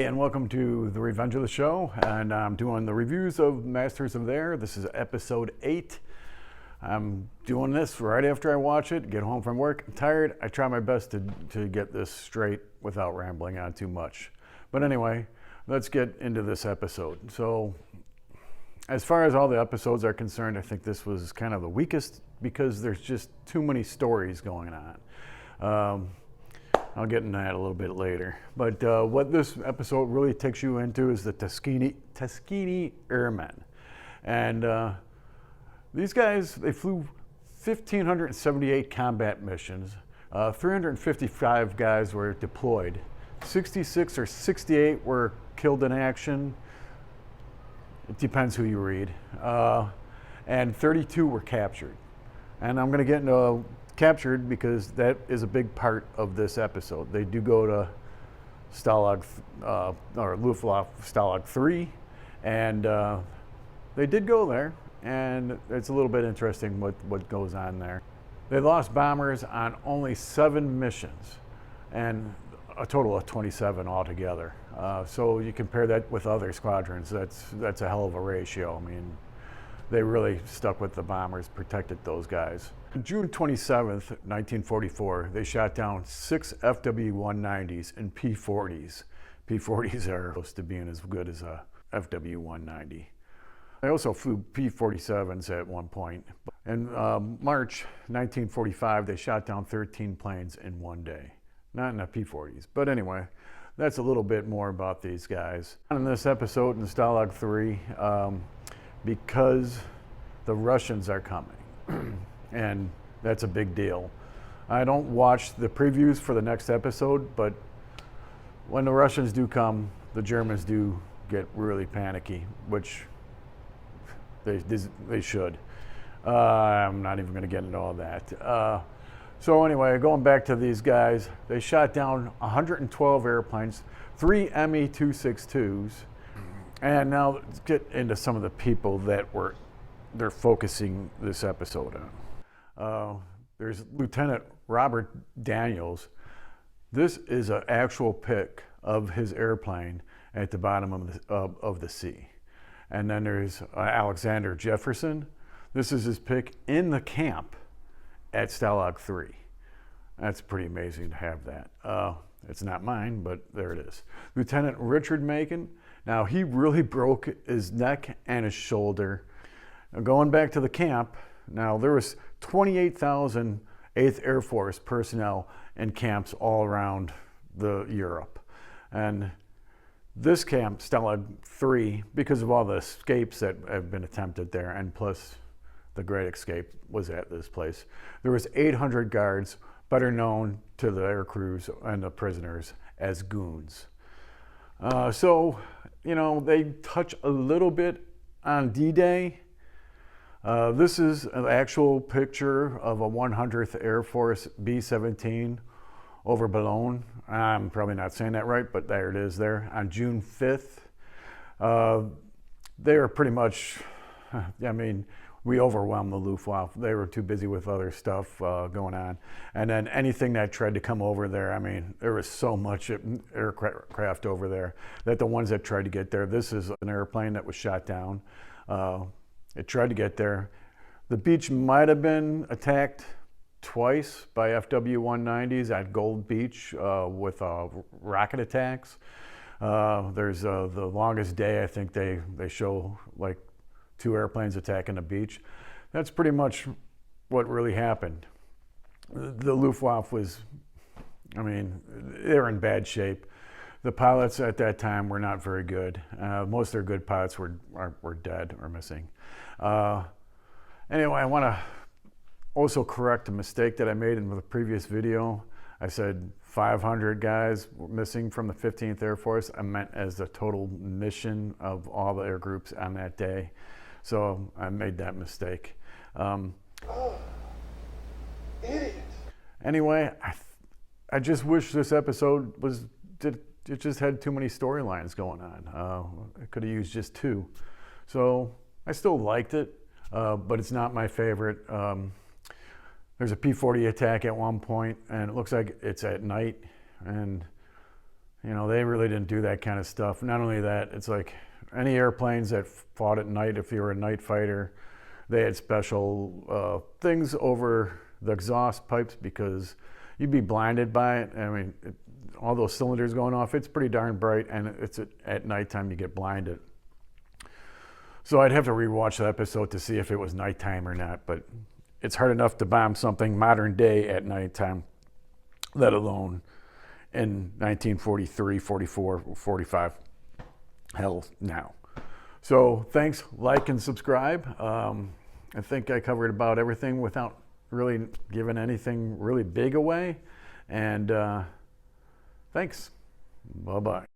And welcome to the Revenge of the Show, and I'm doing the reviews of Masters of the Air. This is episode 8. I'm doing this right after I watch it, get home from work. I'm tired. I try my best to get this straight without rambling on too much. But anyway, let's get into this episode. So, as far as all the episodes are concerned, I think this was kind of the weakest because there's just too many stories going on. I'll get into that a little bit later. But what this episode really takes you into is the Tuskegee Airmen. And these guys, they flew 1,578 combat missions. 355 guys were deployed. 66 or 68 were killed in action. It depends who you read. And 32 were captured. And I'm going to get into captured because that is a big part of this episode. They do go to Stalag, or Luftwaffe Stalag 3, and they did go there, and it's a little bit interesting what goes on there. They lost bombers on only 7 missions, and a total of 27 altogether. So you compare that with other squadrons, that's a hell of a ratio. I mean, they really stuck with the bombers, protected those guys. On June 27th, 1944, they shot down 6 FW-190s and P-40s. P-40s are close to being as good as a FW-190. They also flew P-47s at one point. In March 1945, they shot down 13 planes in one day. Not in the P-40s, but anyway, that's a little bit more about these guys. In this episode in Stalag 3, because the Russians are coming, and that's a big deal. I don't watch the previews for the next episode, but when the Russians do come, the Germans do get really panicky, which they should. I'm not even going to get into all that. So anyway, going back to these guys, they shot down 112 airplanes, 3 Me-262s, and now let's get into some of the people that they're focusing this episode on. There's Lieutenant Robert Daniels. This is an actual pic of his airplane at the bottom of the sea. And then there's Alexander Jefferson. This is his pic in the camp at Stalag 3. That's pretty amazing to have that. It's not mine, but there it is. Lieutenant Richard Macon. Now, he really broke his neck and his shoulder. Now, going back to the camp, now there was 28,000 8th Air Force personnel in camps all around Europe. And this camp, Stalag 3, because of all the escapes that have been attempted there, and plus the Great Escape was at this place, there was 800 guards, better known to the air crews and the prisoners as goons. So, you know, they touch a little bit on D-Day. This is an actual picture of a 100th Air Force B-17 over Boulogne. I'm probably not saying that right, but there it is there. On June 5th, they were pretty much, I mean, we overwhelmed the Luftwaffe. They were too busy with other stuff going on. And then anything that tried to come over there, I mean, there was so much aircraft over there that the ones that tried to get there, this is an airplane that was shot down. It tried to get there. The beach might have been attacked twice by FW-190s at Gold Beach with rocket attacks. There's the longest day, I think they show like 2 airplanes attacking a beach. That's pretty much what really happened. The Luftwaffe was, I mean, they were in bad shape. The pilots at that time were not very good. Most of their good pilots were dead or missing. Anyway, I want to also correct a mistake that I made in the previous video. I said 500 guys were missing from the 15th Air Force. I meant as the total mission of all the air groups on that day. So I made that mistake. Idiot. Anyway, I just wish this episode it just had too many storylines going on. I could have used just 2. So I still liked it, but it's not my favorite. There's a P-40 attack at one point, and it looks like it's at night, and You know, they really didn't do that kind of stuff. Not only that, it's like any airplanes that fought at night, if you were a night fighter, they had special things over the exhaust pipes because you'd be blinded by it. I mean, all those cylinders going off, it's pretty darn bright, and it's at nighttime you get blinded. So I'd have to rewatch the episode to see if it was nighttime or not, but it's hard enough to bomb something modern day at nighttime, let alone in 1943, 44, 45, hell now. So thanks, like and subscribe. I think I covered about everything without really giving anything really big away. And thanks. Bye-bye.